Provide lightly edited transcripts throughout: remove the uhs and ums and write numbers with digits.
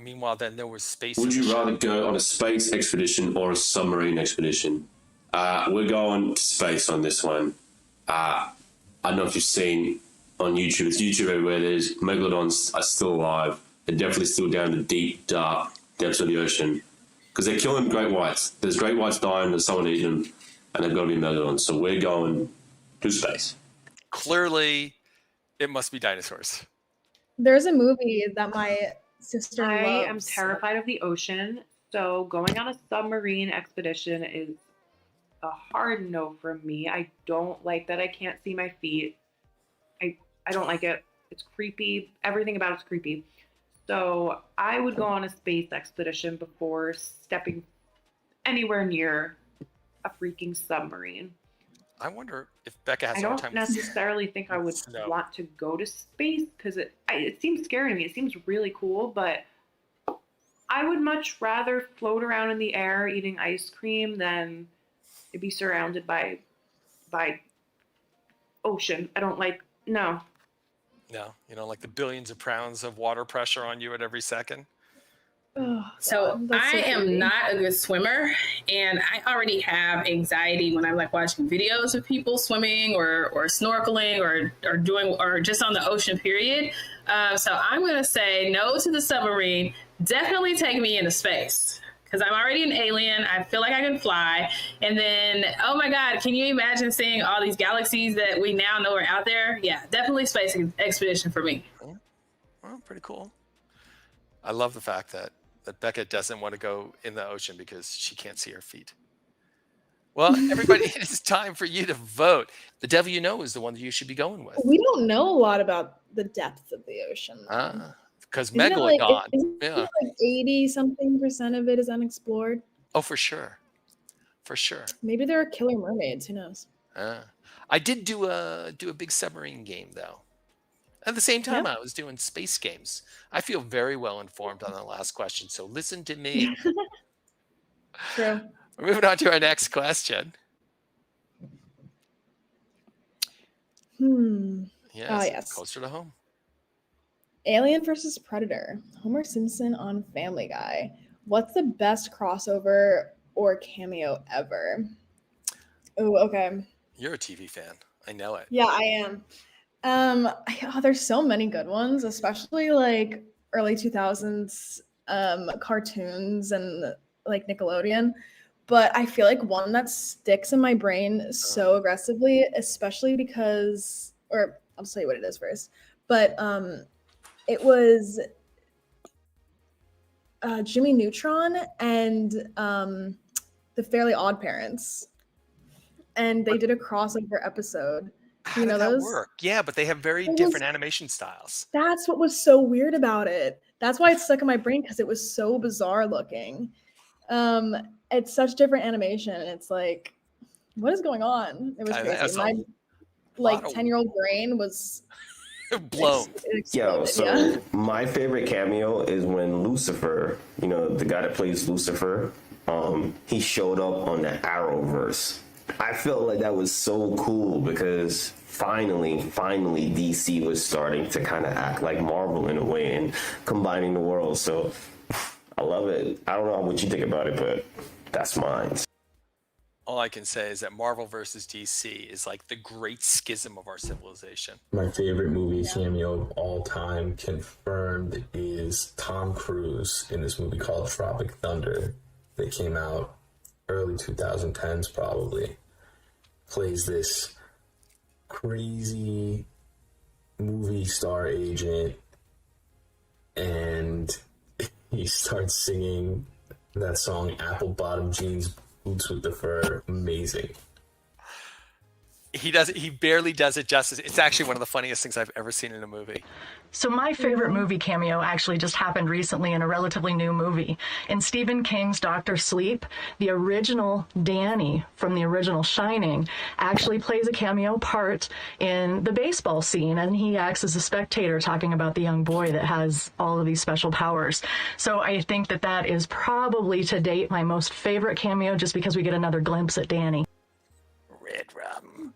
meanwhile, then there was space. Would you rather go on a space expedition or a submarine expedition? We're going to space on this one. I don't know if you've seen on YouTube. It's YouTube everywhere. There's megalodons are still alive. They're definitely still down in the deep, dark depths of the ocean because they're killing great whites. There's great whites dying. There's someone eating them, and they've got to be megalodons. So we're going to space. Clearly, it must be dinosaurs. There's a movie that my sister loves. I am terrified of the ocean, so going on a submarine expedition is a hard no from me. I don't like that I can't see my feet. I don't like it. It's creepy. Everything about it's creepy. So I would go on a space expedition before stepping anywhere near a freaking submarine. I wonder if Becca has I a hard don't time. necessarily think I would want to go to space because it seems scary to me. It seems really cool, but I would much rather float around in the air eating ice cream than be surrounded by ocean. I don't like, no. No, you know, like the billions of pounds of water pressure on you at every second. So I am not a good swimmer, and I already have anxiety when I'm like watching videos of people swimming or snorkeling or just on the ocean, period. So I'm going to say no to the submarine. Definitely take me into space because I'm already an alien. I feel like I can fly. And then, oh my God, can you imagine seeing all these galaxies that we now know are out there? Yeah, definitely space expedition for me. Well, pretty cool. I love the fact that Becca doesn't want to go in the ocean because she can't see her feet. Well, everybody, it is time for you to vote. The devil you know is the one that you should be going with. We don't know a lot about the depth of the ocean. Because Megalodon. Like 80-something% of it is unexplored. Oh, for sure. For sure. Maybe there are killer mermaids. Who knows? I did do a big submarine game, though. At the same time, I was doing space games. I feel very well informed on the last question, so listen to me. True. We're moving on to our next question. Yes. Closer to home. Alien versus Predator. Homer Simpson on Family Guy. What's the best crossover or cameo ever? Oh, okay. You're a TV fan. I know it. Yeah, I am. There's so many good ones, especially like early 2000s cartoons and like Nickelodeon. But I feel like one that sticks in my brain so aggressively, especially because, or I'll tell you what it is first. But it was Jimmy Neutron and the Fairly Odd Parents, and they did a crossover episode. How did that work? Yeah, but they have very different animation styles. That's what was so weird about it. That's why it stuck in my brain, because it was so bizarre looking. It's such different animation, and it's like, what is going on? It was crazy. My 10-year-old brain was blown. My favorite cameo is when Lucifer, the guy that plays Lucifer, he showed up on the Arrowverse. I felt like that was so cool because finally DC was starting to kind of act like Marvel in a way and combining the world. So I love it. I don't know what you think about it, but that's mine. All I can say is that Marvel versus DC is like the great schism of our civilization. My favorite movie cameo of all time, confirmed, is Tom Cruise in this movie called Tropic Thunder that came out early 2010s probably. Plays this crazy movie star agent, and he starts singing that song Apple Bottom Jeans Boots with the Fur. Amazing. He barely does it justice. It's actually one of the funniest things I've ever seen in a movie. So my favorite movie cameo actually just happened recently in a relatively new movie. In Stephen King's Dr. Sleep, the original Danny from the original Shining actually plays a cameo part in the baseball scene, and he acts as a spectator talking about the young boy that has all of these special powers. So I think that is probably to date my most favorite cameo, just because we get another glimpse at Danny. Red Rum.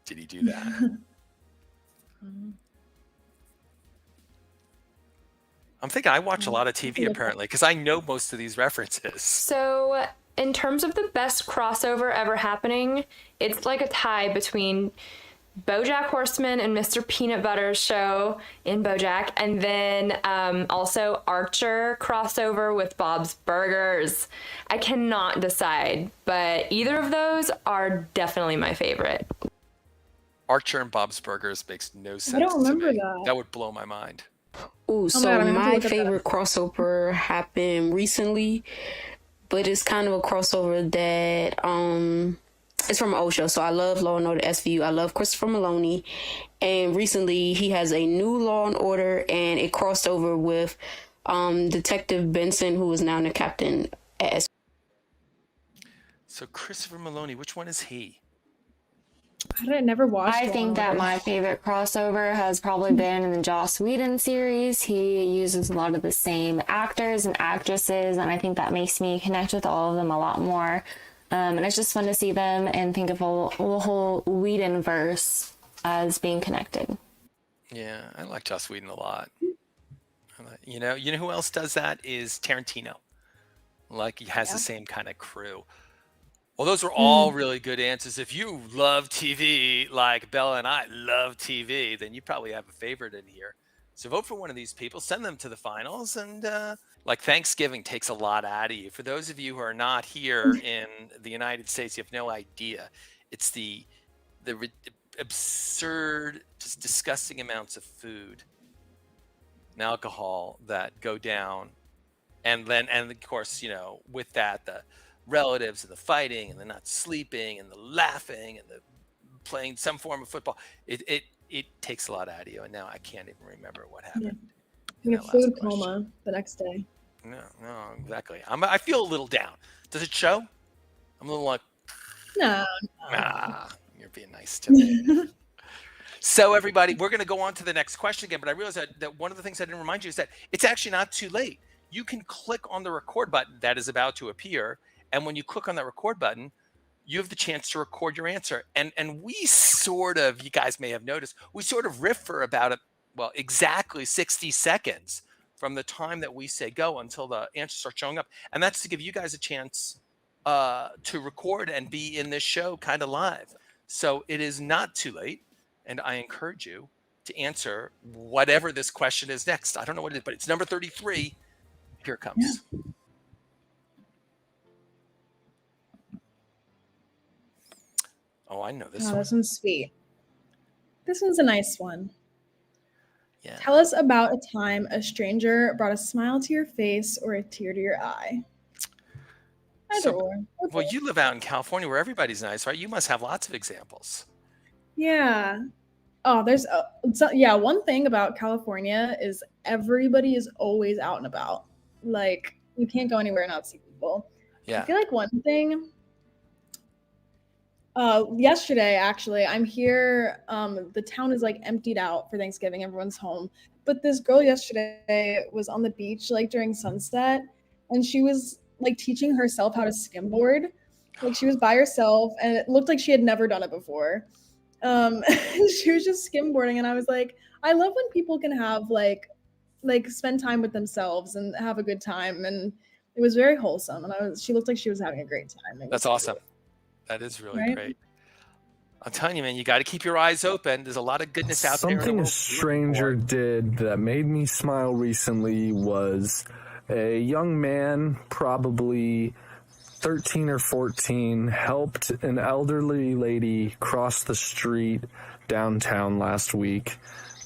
Did he do that? I'm thinking I watch a lot of TV apparently because I know most of these references. So, in terms of the best crossover ever happening, it's like a tie between BoJack Horseman and Mr. Peanut Butter's show in BoJack, and then also Archer crossover with Bob's Burgers. I cannot decide, but either of those are definitely my favorite. Archer and Bob's Burgers makes no sense. I don't remember to me. that. That would blow my mind. Ooh, so God, I'm gonna have to my look at that. favorite crossover happened recently, but it's kind of a crossover that it's from an old show. So I love Law and Order SVU. I love Christopher Maloney, and recently he has a new Law and Order, and it crossed over with Detective Benson, who is now the captain at SVU. So Christopher Maloney, which one is he? I never watched. I think that my favorite crossover has probably been in the Joss Whedon series. He uses a lot of the same actors and actresses, and I think that makes me connect with all of them a lot more. And it's just fun to see them and think of the whole Whedon-verse as being connected. Yeah, I like Joss Whedon a lot. You know who else does that is Tarantino. Like he has the same kind of crew. Well, those are all really good answers. If you love TV, like Bella and I love TV, then you probably have a favorite in here. So vote for one of these people, send them to the finals, and like Thanksgiving takes a lot out of you. For those of you who are not here in the United States, you have no idea. It's the absurd, just disgusting amounts of food and alcohol that go down, and of course, with that the relatives and the fighting and the not sleeping and the laughing and the playing some form of football. It takes a lot out of you, and now I can't even remember what happened. You have food coma the next day. No, exactly. I feel a little down. Does it show? I'm a little like, No. You're being nice to me. So everybody, we're going to go on to the next question again, but I realized that one of the things I didn't remind you is that it's actually not too late. You can click on the record button that is about to appear, and when you click on that record button, you have the chance to record your answer. And we sort of, you guys may have noticed, we sort of riff for about exactly 60 seconds from the time that we say go until the answers start showing up. And that's to give you guys a chance to record and be in this show kind of live. So it is not too late. And I encourage you to answer whatever this question is next. I don't know what it is, but it's number 33. Here it comes. Yeah. Oh, I know this one. This one's sweet. This one's a nice one. Yeah. Tell us about a time a stranger brought a smile to your face or a tear to your eye. Either or. Okay. Well, you live out in California where everybody's nice, right? You must have lots of examples. Yeah. Oh, there's one thing about California is everybody is always out and about. Like, you can't go anywhere and not see people. Yeah. I feel like one thing yesterday, actually, I'm here. The town is like emptied out for Thanksgiving. Everyone's home. But this girl yesterday was on the beach like during sunset, and she was like teaching herself how to skimboard. Like she was by herself, and it looked like she had never done it before. She was just skimboarding, and I was like, I love when people can have like spend time with themselves and have a good time, and it was very wholesome. And she looked like she was having a great time. That's awesome. That is really great. I'm telling you, man, you got to keep your eyes open. There's a lot of goodness out there. Something a stranger did that made me smile recently was a young man, probably 13 or 14, helped an elderly lady cross the street downtown last week.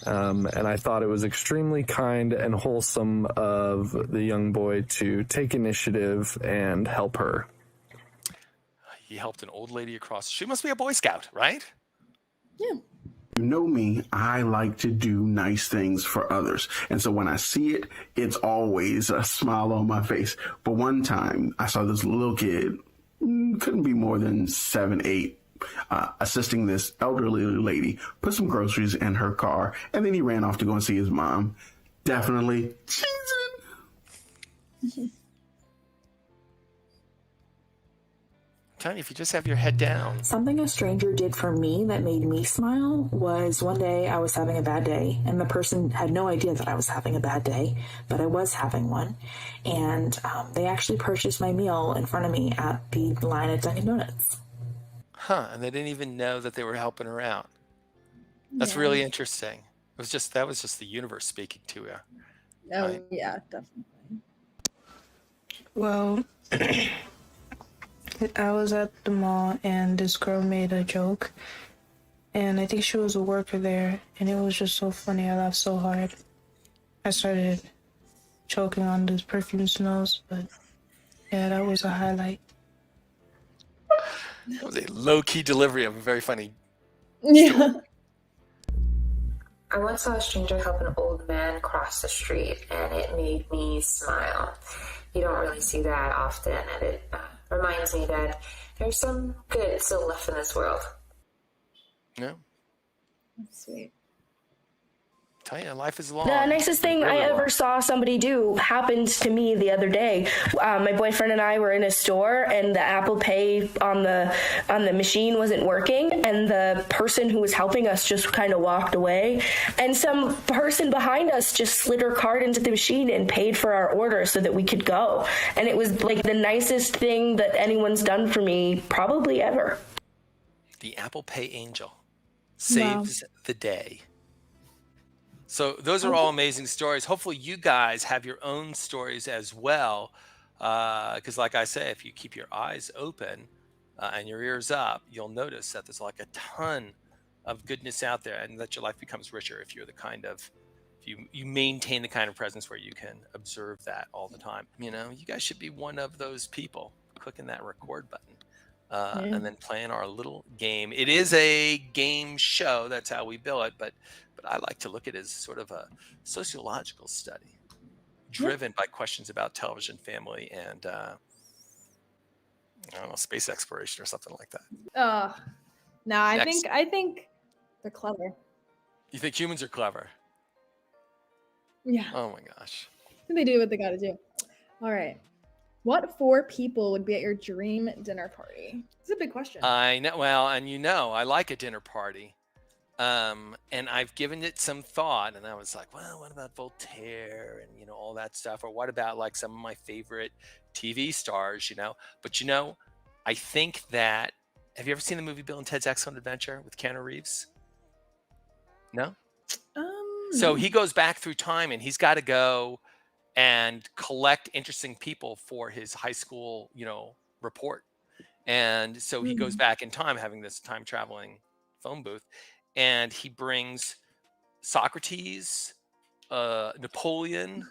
And I thought it was extremely kind and wholesome of the young boy to take initiative and help her. He helped an old lady across. She must be a Boy Scout, right? Yeah. You know me, I like to do nice things for others. And so when I see it, it's always a smile on my face. But one time I saw this little kid, couldn't be more than 7, 8, assisting this elderly lady, put some groceries in her car, and then he ran off to go and see his mom. Definitely cheesing. Tony, if you just have your head down. Something a stranger did for me that made me smile was one day I was having a bad day, and the person had no idea that I was having a bad day, but I was having one. And they actually purchased my meal in front of me at the line at Dunkin' Donuts. Huh, and they didn't even know that they were helping her out. That's really interesting. That was just the universe speaking to you. Oh, right? yeah, definitely. Well, I was at the mall and this girl made a joke, and I think she was a worker there, and it was just so funny. I laughed so hard. I started choking on those perfume smells, but yeah, that was a highlight. That was a low-key delivery of a very funny story. I once saw a stranger help an old man cross the street, and it made me smile. You don't really see that often, and it reminds me that there's some good still left in this world. Yeah. That's sweet. Tell you, life is long. The nicest thing I ever saw somebody do happened to me the other day. My boyfriend and I were in a store, and the Apple Pay on the machine wasn't working, and the person who was helping us just kind of walked away, and some person behind us just slid her card into the machine and paid for our order so that we could go. And it was like the nicest thing that anyone's done for me probably ever. The Apple Pay angel saves the day. So those are all amazing stories. Hopefully you guys have your own stories as well. Because like I say, if you keep your eyes open and your ears up, you'll notice that there's like a ton of goodness out there, and that your life becomes richer if you're the kind of, if you maintain the kind of presence where you can observe that all the time. You know, you guys should be one of those people clicking that record button. And then playing our little game. It is a game show. That's how we bill it. But I like to look at it as sort of a sociological study driven by questions about television, family, and I don't know, space exploration or something like that. No, I think they're clever. You think humans are clever? Yeah. Oh my gosh. They do what they got to do. All right. What 4 people would be at your dream dinner party? It's a big question. I know. Well, and you know, I like a dinner party. And I've given it some thought, and I was like, well, what about Voltaire and, you know, all that stuff? Or what about like some of my favorite TV stars, you know? But, you know, I think that, have you ever seen the movie Bill and Ted's Excellent Adventure with Keanu Reeves? No? So he goes back through time, and he's got to go and collect interesting people for his high school, you know, report. And so he goes back in time, having this time traveling phone booth, and he brings Socrates, Napoleon,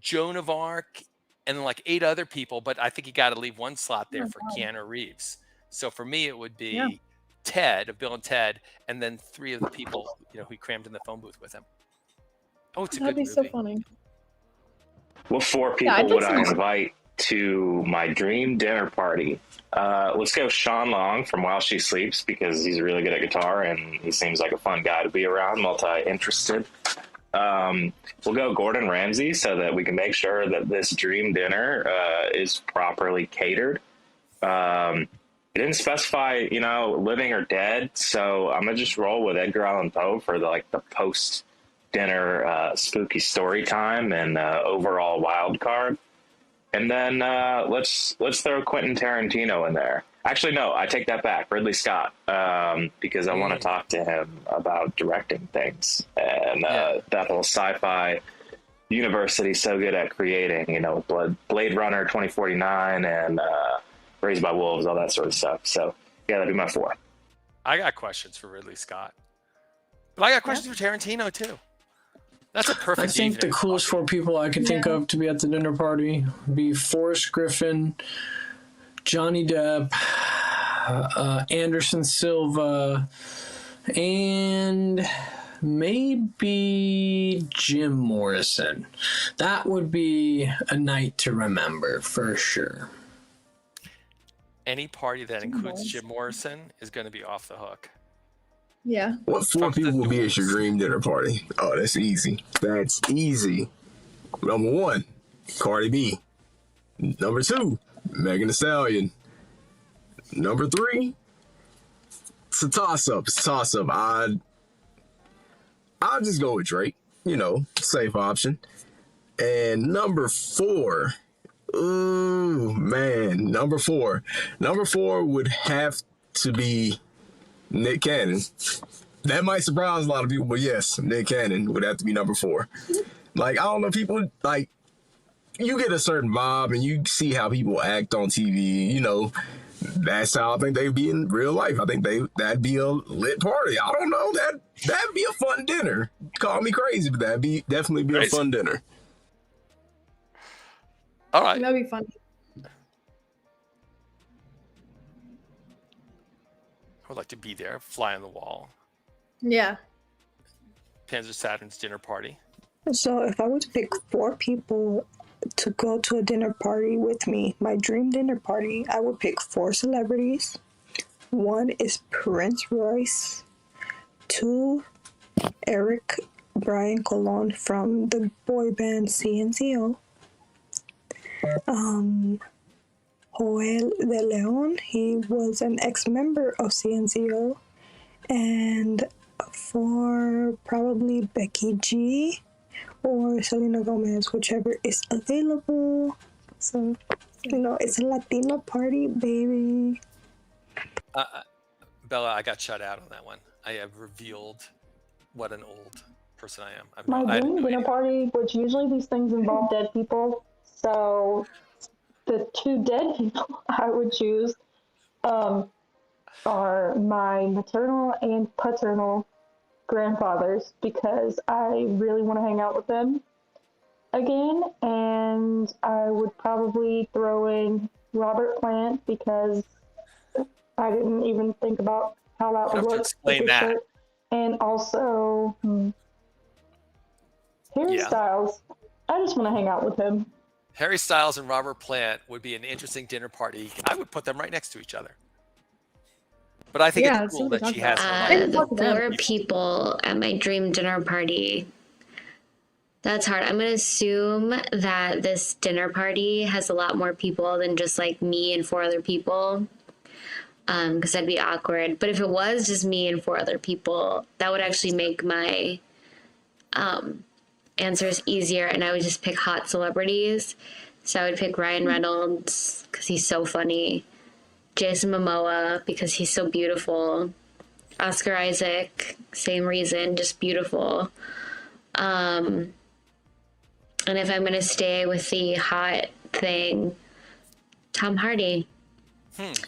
Joan of Arc, and then like 8 other people. But I think he got to leave one slot there for Keanu Reeves. So for me, it would be Ted of Bill and Ted, and then 3 of the people, you know, who he crammed in the phone booth with him. Oh, it's a good movie. That'd be so funny. What 4 people would I invite to my dream dinner party? Let's go Sean Long from While She Sleeps, because he's really good at guitar and he seems like a fun guy to be around, multi-interested. We'll go Gordon Ramsay so that we can make sure that this dream dinner is properly catered. It didn't specify, you know, living or dead, so I'm gonna just roll with Edgar Allan Poe for the post dinner spooky story time and overall wild card. And then let's throw Quentin Tarantino in there. Actually, no, I take that back. Ridley Scott, because I want to talk to him about directing things and that whole sci-fi universe that he's so good at creating. You know, Blade Runner 2049 and Raised by Wolves, all that sort of stuff. So yeah, that'd be my 4. I got questions for Ridley Scott, but I got questions for Tarantino too. That's a perfect. I think the coolest 4 people I could think of to be at the dinner party would be Forrest Griffin, Johnny Depp, Anderson Silva, and maybe Jim Morrison. That would be a night to remember for sure. Any party that includes Jim Morrison is going to be off the hook. Yeah. What 4 people will be at your dream dinner party? Oh, that's easy. That's easy. Number 1, Cardi B. Number 2, Megan Thee Stallion. Number 3, it's a toss-up. I'll just go with Drake. Safe option. And number 4, ooh, man, number 4 would have to be Nick Cannon. That might surprise a lot of people, but yes, Nick Cannon would have to be number 4. Like, I don't know, people, like, you get a certain vibe and you see how people act on TV, that's how I think they'd be in real life. I think that'd be a lit party. I don't know, that'd be a fun dinner. Call me crazy, but that'd definitely be a fun dinner. All right. That'd be fun. I would like to be there, fly on the wall. Yeah. Panzer Saturn's dinner party. So if I were to pick 4 people to go to a dinner party with me, my dream dinner party, I would pick 4 celebrities. 1 is Prince Royce. 2, Eric Brian Colon from the boy band CNCO. Joel De Leon, he was an ex-member of CNCO. And 4, probably Becky G or Selena Gomez, whichever is available. So, it's a Latino party, baby. Bella, I got shut out on that one. I have revealed what an old person I am. My dream dinner party, which usually these things involve dead people. So the 2 dead people I would choose are my maternal and paternal grandfathers, because I really want to hang out with them again. And I would probably throw in Robert Plant, because I didn't even think about how that would work. Explain that. And also Harry Styles. I just want to hang out with him. Harry Styles and Robert Plant would be an interesting dinner party. I would put them right next to each other. But I think it's cool that she has the 4 people at my dream dinner party. That's hard. I'm going to assume that this dinner party has a lot more people than just like me and 4 other people. Because that'd be awkward. But if it was just me and 4 other people, that would actually make my answers easier, and I would just pick hot celebrities. So I would pick Ryan Reynolds because he's so funny, Jason Momoa because he's so beautiful, Oscar Isaac, same reason, just beautiful. And if I'm going to stay with the hot thing, Tom Hardy.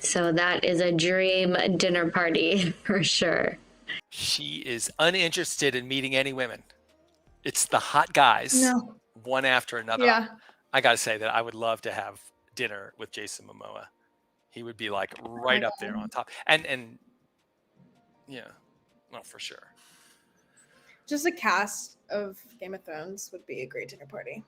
So that is a dream dinner party for sure. She is uninterested in meeting any women. It's the hot guys, one after another. Yeah. I got to say that I would love to have dinner with Jason Momoa. He would be like right up there on top. And yeah, no, for sure. Just a cast of Game of Thrones would be a great dinner party.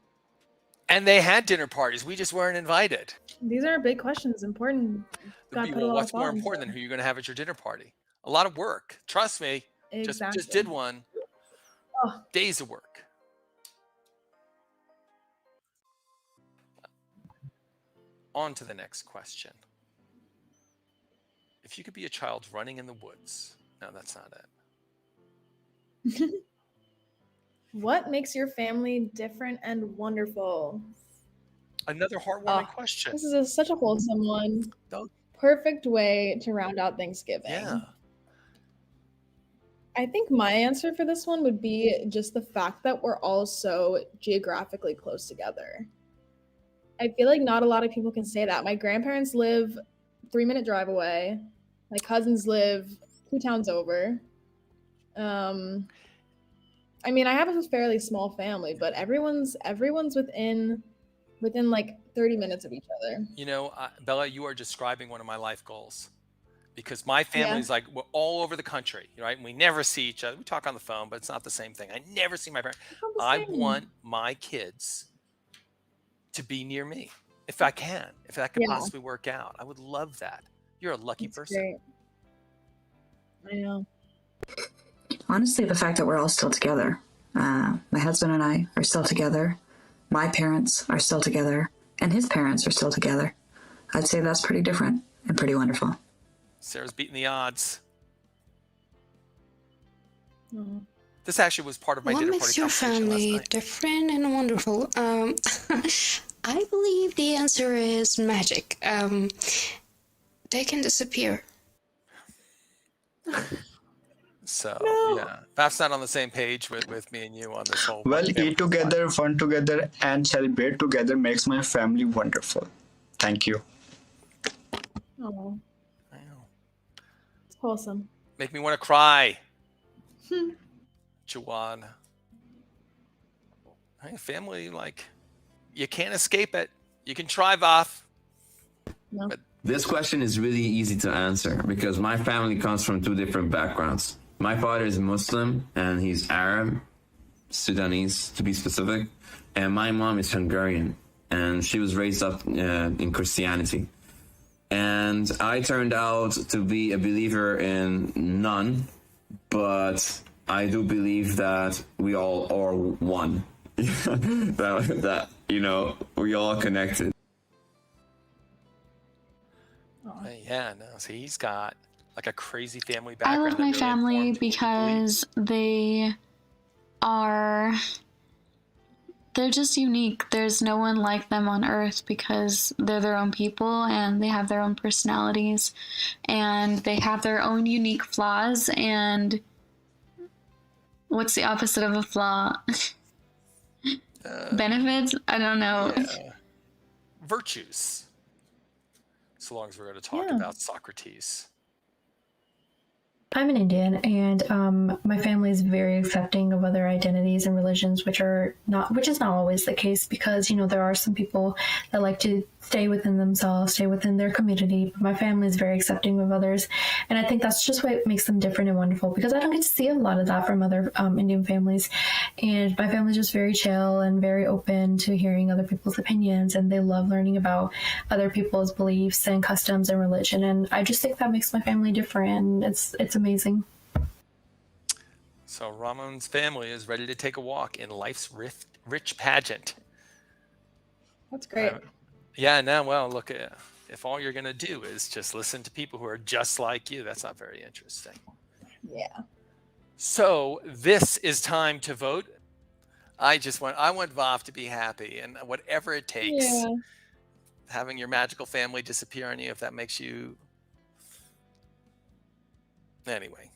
And they had dinner parties. We just weren't invited. These are big questions. Important. What's more important than who you're going to have at your dinner party? A lot of work. Trust me. Exactly. Just did one. Days of work. On to the next question. If you could be a child running in the woods. No, that's not it. What makes your family different and wonderful? Another heartwarming question. This is such a wholesome one. Perfect way to round out Thanksgiving. Yeah. I think my answer for this one would be just the fact that we're all so geographically close together. I feel like not a lot of people can say that. My grandparents live 3-minute drive away. My cousins live 2 towns over. I mean, I have a fairly small family, but everyone's within like 30 minutes of each other. You know, Bella, you are describing one of my life goals. Because my family's like, we're all over the country, right? And we never see each other. We talk on the phone, but it's not the same thing. I never see my parents. I want my kids to be near me, if I can, if that could possibly work out. I would love that. You're a lucky person. Great. I know. Honestly, the fact that we're all still together. My husband and I are still together. My parents are still together. And his parents are still together. I'd say that's pretty different. and pretty wonderful. Sarah's beating the odds. Mhm. This actually was part of my What dinner makes party your conversation last family night. different and wonderful? I believe the answer is magic. They can disappear. So yeah, Faf's not on the same page with me and you on this whole. Well, family eat together, fun together, and celebrate together makes my family wonderful. Thank you. Oh, it's wholesome. Make me want to cry. Jawan. Hey, family, like, you can't escape it. You can try, Vaf. No. But this question is really easy to answer because my family comes from two different backgrounds. My father is Muslim and he's Arab, Sudanese to be specific, and my mom is Hungarian and she was raised up in Christianity. And I turned out to be a believer in none, but I do believe that we all are one. that we all connected. yeah, no. See, he's got like a crazy family I background. love my family because they're just unique. There's no one like them on earth because they're their own people and they have their own personalities and they have their own unique flaws. And what's the opposite of a flaw? Benefits? I don't know. Yeah. Virtues. So long as we're going to talk about Socrates. I'm an Indian, and my family is very accepting of other identities and religions, which is not always the case because, there are some people that like to stay within themselves, stay within their community. But my family is very accepting of others. And I think that's just what makes them different and wonderful because I don't get to see a lot of that from other Indian families. And my family is just very chill and very open to hearing other people's opinions. And they love learning about other people's beliefs and customs and religion. And I just think that makes my family different. And it's amazing. So Ramon's family is ready to take a walk in life's rich pageant. That's great. Yeah, now, well, look, if all you're going to do is just listen to people who are just like you, that's not very interesting. Yeah. So this is time to vote. I want Vav to be happy, and whatever it takes, having your magical family disappear on you, if that makes you... Anyway,